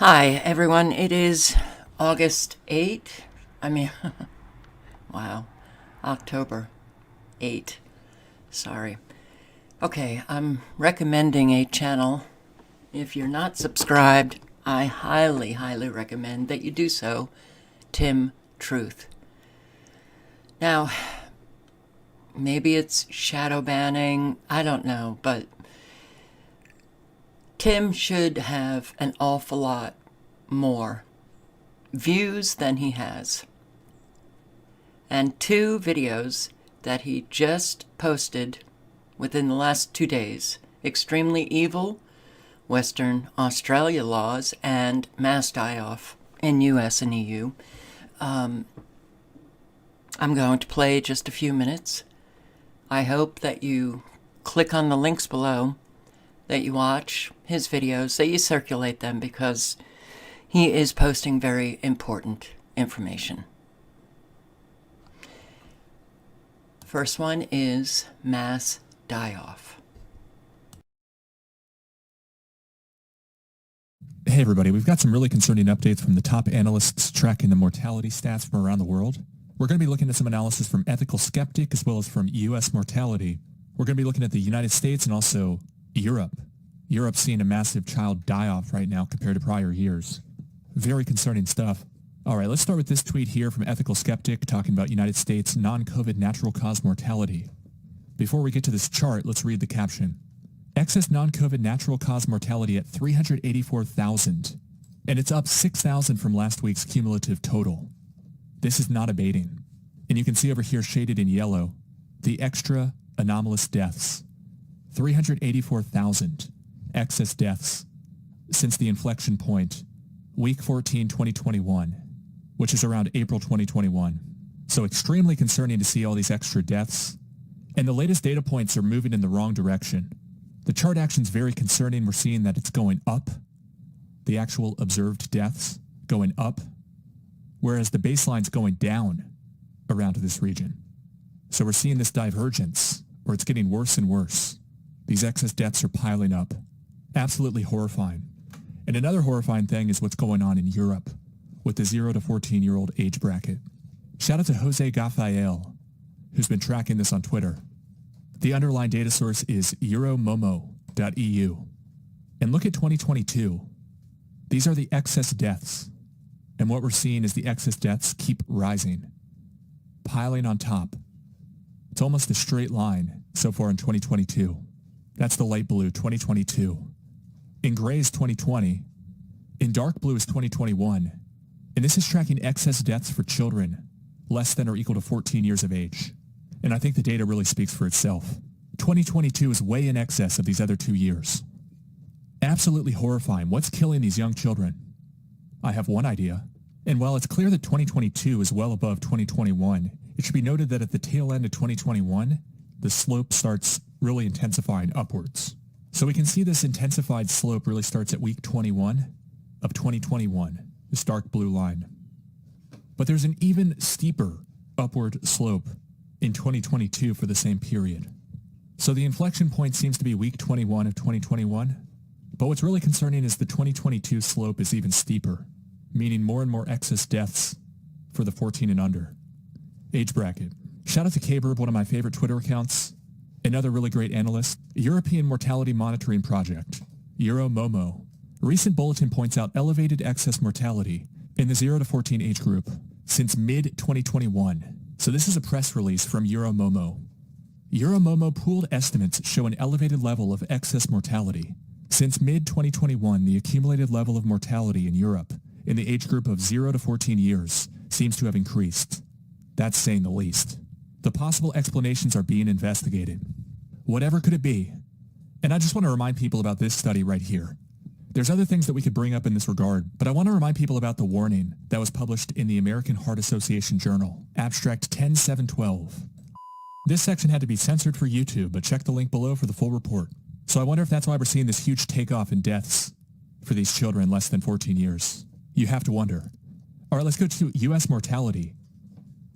Hi, everyone. It is August 8th. Wow, October 8th. Sorry. Okay, I'm recommending a channel. If you're not subscribed, I highly, highly recommend that you do so. TimTruth. Now, maybe it's shadow banning. I don't know, but Tim should have an awful lot more views than he has. And 2 videos that he just posted within the last 2 days, Extremely Evil, Western Australia Laws, and Mass Die-Off in US and EU. I'm going to play just a few minutes. I hope that you click on the links below, that you watch his videos, that you circulate them, because he is posting very important information. First one is Mass Die-Off. Hey everybody, we've got some really concerning updates from the top analysts tracking the mortality stats from around the world. We're going to be looking at some analysis from Ethical Skeptic as well as from US mortality. We're going to be looking at the United States and also Europe. Europe's seeing a massive child die-off right now compared to prior years. Very concerning stuff. All right, let's start with this tweet here from Ethical Skeptic talking about United States non-COVID natural cause mortality. Before we get to this chart, let's read the caption. Excess non-COVID natural cause mortality at 384,000, and it's up 6,000 from last week's cumulative total. This is not abating. And you can see over here shaded in yellow, the extra anomalous deaths. 384,000 excess deaths since the inflection point, week 14, 2021, which is around April 2021. So extremely concerning to see all these extra deaths. And the latest data points are moving in the wrong direction. The chart action's very concerning. We're seeing that it's going up. The actual observed deaths going up, whereas the baseline's going down around this region. So we're seeing this divergence where it's getting worse and worse. These excess deaths are piling up. Absolutely horrifying. And another horrifying thing is what's going on in Europe with the 0 to 14-year-old age bracket. Shout out to Jose Gafael, who's been tracking this on Twitter. The underlying data source is euromomo.eu. And look at 2022. These are the excess deaths. And what we're seeing is the excess deaths keep rising, piling on top. It's almost a straight line so far in 2022. That's the light blue, 2022. In gray is 2020. In dark blue is 2021. And this is tracking excess deaths for children less than or equal to 14 years of age. And I think the data really speaks for itself. 2022 is way in excess of these other 2 years. Absolutely horrifying. What's killing these young children? I have one idea. And while it's clear that 2022 is well above 2021, it should be noted that at the tail end of 2021, the slope starts really intensifying upwards. So we can see this intensified slope really starts at week 21 of 2021, this dark blue line. But there's an even steeper upward slope in 2022 for the same period. So the inflection point seems to be week 21 of 2021. But what's really concerning is the 2022 slope is even steeper, meaning more and more excess deaths for the 14 and under age bracket. Shout out to K-Burb, one of my favorite Twitter accounts. Another really great analyst, European Mortality Monitoring Project, Euromomo. A recent bulletin points out elevated excess mortality in the 0 to 14 age group since mid-2021. So this is a press release from Euromomo. Euromomo pooled estimates show an elevated level of excess mortality. Since mid-2021, the accumulated level of mortality in Europe in the age group of 0 to 14 years seems to have increased. That's saying the least. The possible explanations are being investigated. Whatever could it be? And I just want to remind people about this study right here. There's other things that we could bring up in this regard, but I want to remind people about the warning that was published in the American Heart Association Journal, Abstract 10712. This section had to be censored for YouTube, but check the link below for the full report. So I wonder if that's why we're seeing this huge takeoff in deaths for these children less than 14 years. You have to wonder. All right, let's go to US mortality,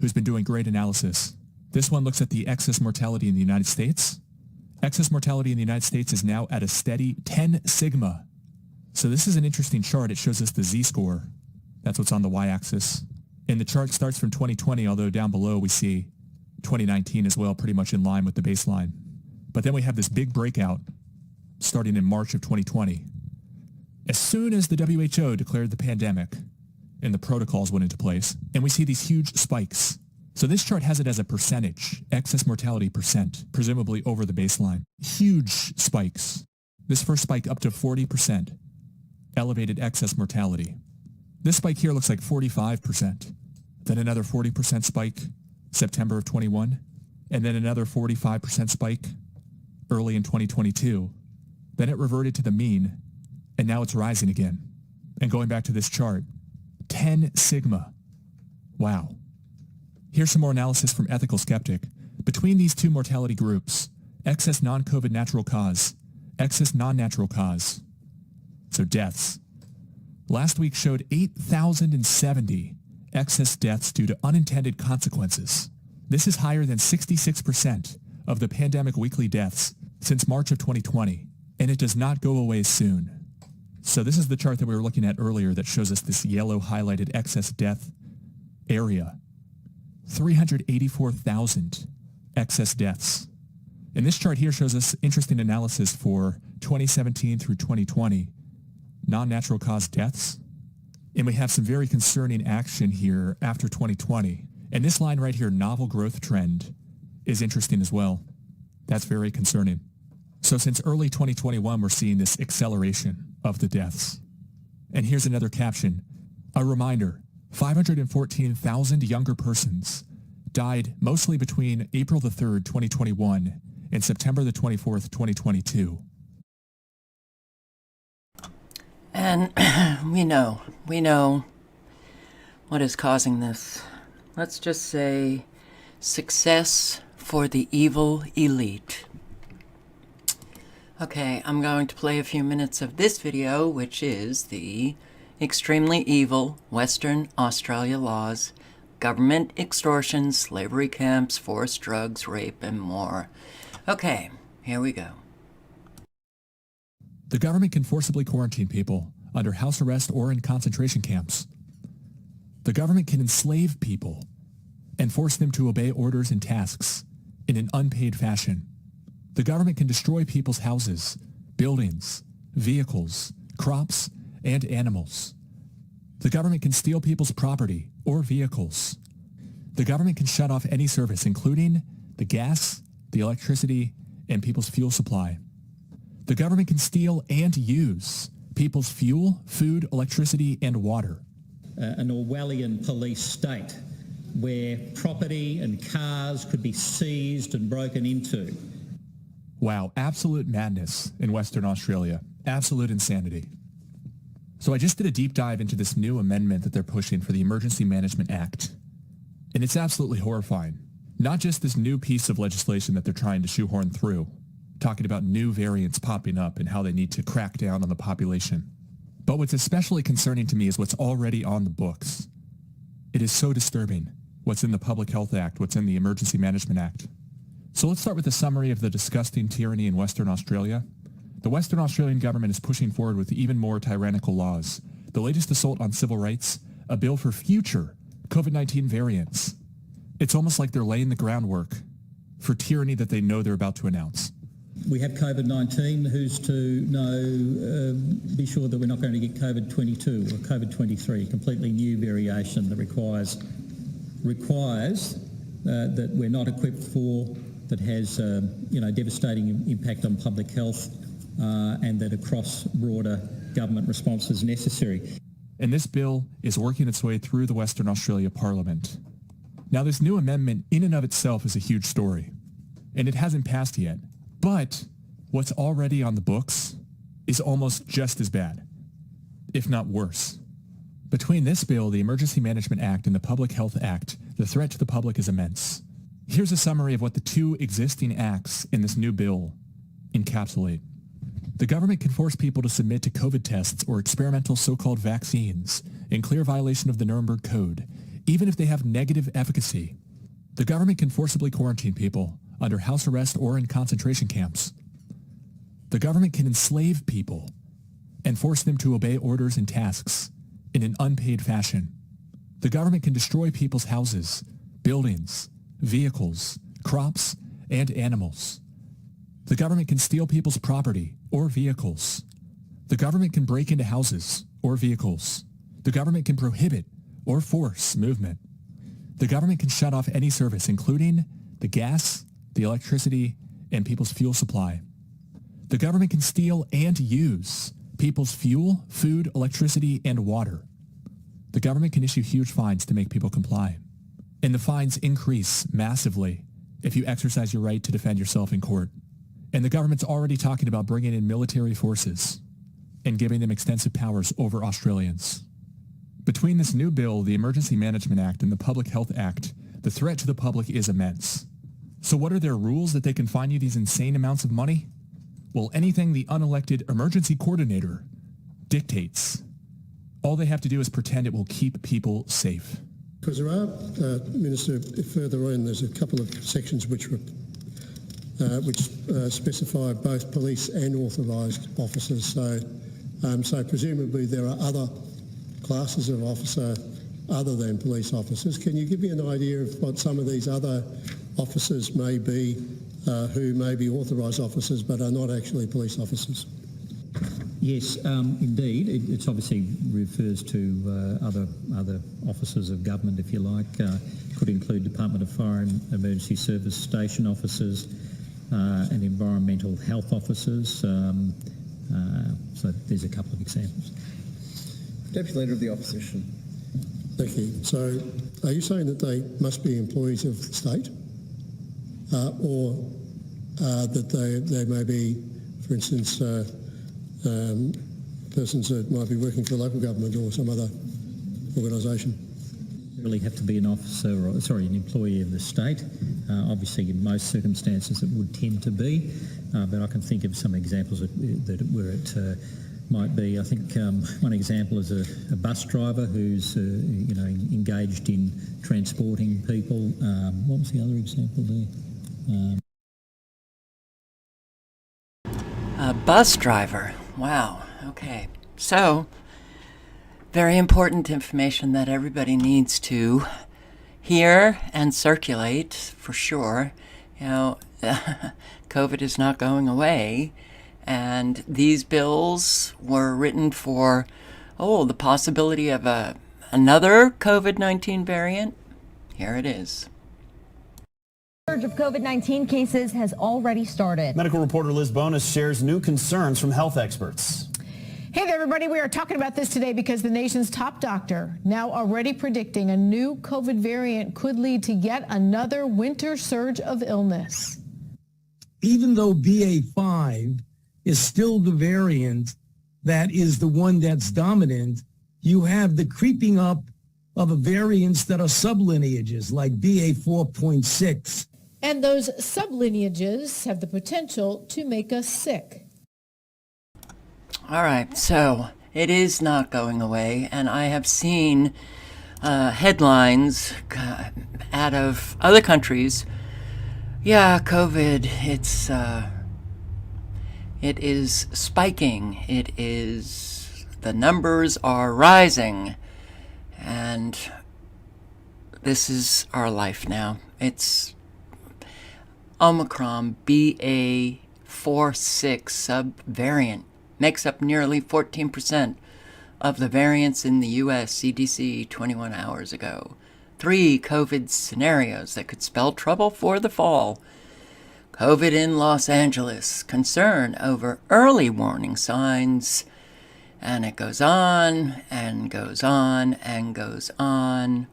who's been doing great analysis. This one looks at the excess mortality in the United States. Excess mortality in the United States is now at a steady 10 sigma. So this is an interesting chart. It shows us the z-score. That's what's on the y-axis. And the chart starts from 2020, although down below we see 2019 as well, pretty much in line with the baseline. But then we have this big breakout starting in March of 2020. As soon as the WHO declared the pandemic and the protocols went into place, and we see these huge spikes. So this chart has it as a percentage, excess mortality percent, presumably over the baseline. Huge spikes. This first spike up to 40%, elevated excess mortality. This spike here looks like 45%. Then another 40% spike, September of 21, and then another 45% spike early in 2022. Then it reverted to the mean, and now it's rising again. And going back to this chart, 10 sigma. Wow. Here's some more analysis from Ethical Skeptic. Between these two mortality groups, excess non-COVID natural cause, excess non-natural cause, so deaths, last week showed 8,070 excess deaths due to unintended consequences. This is higher than 66% of the pandemic weekly deaths since March of 2020, and it does not go away soon. So this is the chart that we were looking at earlier that shows us this yellow highlighted excess death area. 384,000 excess deaths. And this chart here shows us interesting analysis for 2017 through 2020 non-natural cause deaths. And we have some very concerning action here after 2020. And this line right here, novel growth trend, is interesting as well. That's very concerning. So since early 2021, we're seeing this acceleration of the deaths. And here's another caption. A reminder, 514,000 younger persons died mostly between April the 3rd, 2021 and September the 24th, 2022. And we know what is causing this. Let's just say success for the evil elite. Okay, I'm going to play a few minutes of this video, which is the extremely evil Western Australia laws, government extortion, slavery camps, forced drugs, rape, and more. Okay, here we go. The government can forcibly quarantine people under house arrest or in concentration camps. The government can enslave people and force them to obey orders and tasks in an unpaid fashion. The government can destroy people's houses, buildings, vehicles, crops, and animals. The government can steal people's property or vehicles. The government can shut off any service, including the gas, the electricity, and people's fuel supply. The government can steal and use people's fuel, food, electricity, and water. An Orwellian police state where property and cars could be seized and broken into. Wow, absolute madness in Western Australia. Absolute insanity. So I just did a deep dive into this new amendment that they're pushing for the Emergency Management Act. And it's absolutely horrifying. Not just this new piece of legislation that they're trying to shoehorn through, talking about new variants popping up and how they need to crack down on the population. But what's especially concerning to me is what's already on the books. It is so disturbing what's in the Public Health Act, what's in the Emergency Management Act. So let's start with a summary of the disgusting tyranny in Western Australia. The Western Australian government is pushing forward with even more tyrannical laws. The latest assault on civil rights, a bill for future COVID-19 variants. It's almost like they're laying the groundwork for tyranny that they know they're about to announce. We have COVID-19. Who's to know, be sure that we're not going to get COVID-22 or COVID-23, a completely new variation that requires that we're not equipped for, that has devastating impact on public health, and that a cross-border government response is necessary. And this bill is working its way through the Western Australia Parliament. Now, this new amendment in and of itself is a huge story, and it hasn't passed yet. But what's already on the books is almost just as bad, if not worse. Between this bill, the Emergency Management Act, and the Public Health Act, the threat to the public is immense. Here's a summary of what the two existing acts in this new bill encapsulate. The government can force people to submit to COVID tests or experimental so-called vaccines in clear violation of the Nuremberg Code, even if they have negative efficacy. The government can forcibly quarantine people under house arrest or in concentration camps. The government can enslave people and force them to obey orders and tasks in an unpaid fashion. The government can destroy people's houses, buildings, vehicles, crops, and animals. The government can steal people's property or vehicles. The government can break into houses or vehicles. The government can prohibit or force movement. The government can shut off any service, including the gas, the electricity, and people's fuel supply. The government can steal and use people's fuel, food, electricity, and water. The government can issue huge fines to make people comply. And the fines increase massively if you exercise your right to defend yourself in court. And the government's already talking about bringing in military forces and giving them extensive powers over Australians. Between this new bill, the Emergency Management Act, and the Public Health Act, the threat to the public is immense. So what are their rules that they can fine you these insane amounts of money? Well, anything the unelected emergency coordinator dictates. All they have to do is pretend it will keep people safe. Because there are, Minister, further on, there's a couple of sections which specify both police and authorised officers. So presumably there are other classes of officer other than police officers. Can you give me an idea of what some of these other officers may be who may be authorised officers but are not actually police officers? Yes, indeed. It obviously refers to other officers of government, if you like. Could include Department of Fire and Emergency Service Station officers and environmental health officers. So there's a couple of examples. Deputy Leader of the Opposition. Thank you. So are you saying that they must be employees of the state or that they may be, for instance, persons that might be working for local government or some other organisation? Really have to be an officer, an employee of the state. Obviously, in most circumstances, it would tend to be, but I can think of some examples where it might be. I think one example is a bus driver who's engaged in transporting people. What was the other example there? A bus driver. Wow. Okay. So, very important information that everybody needs to hear and circulate for sure. You know, COVID is not going away, and these bills were written for, the possibility of another COVID-19 variant. Here it is. The surge of COVID-19 cases has already started. Medical reporter Liz Bonus shares new concerns from health experts. Hey there, everybody. We are talking about this today because the nation's top doctor now already predicting a new COVID variant could lead to yet another winter surge of illness. Even though BA.5 is still the variant that is the one that's dominant, you have the creeping up of variants that are sublineages like BA.4.6. And those sublineages have the potential to make us sick. All right, so it is not going away, and I have seen headlines out of other countries. Yeah, COVID, it is spiking. The numbers are rising, and this is our life now. It's Omicron BA.4.6 subvariant. Makes up nearly 14% of the variants in the U.S. CDC 21 hours ago. 3 COVID scenarios that could spell trouble for the fall. COVID in Los Angeles. Concern over early warning signs. And it goes on and goes on and goes on.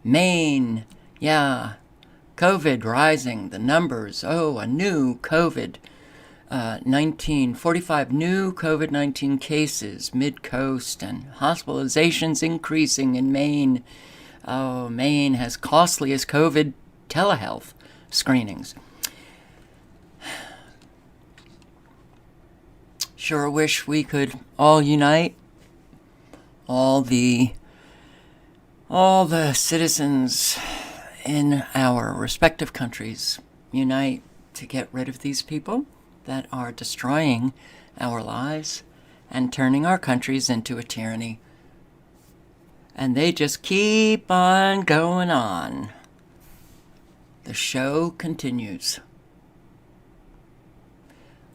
Maine. Yeah. COVID rising. The numbers. A new COVID. 45 new COVID-19 cases mid-coast, and hospitalizations increasing in Maine. Maine has costliest COVID telehealth screenings. Sure wish we could all unite, all the citizens in our respective countries unite to get rid of these people that are destroying our lives and turning our countries into a tyranny. And they just keep on going on. The show continues.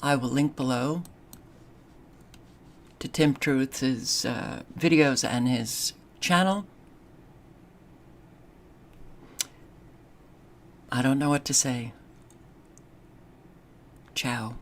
I will link below to TimTruth's videos and his channel. I don't know what to say. Ciao.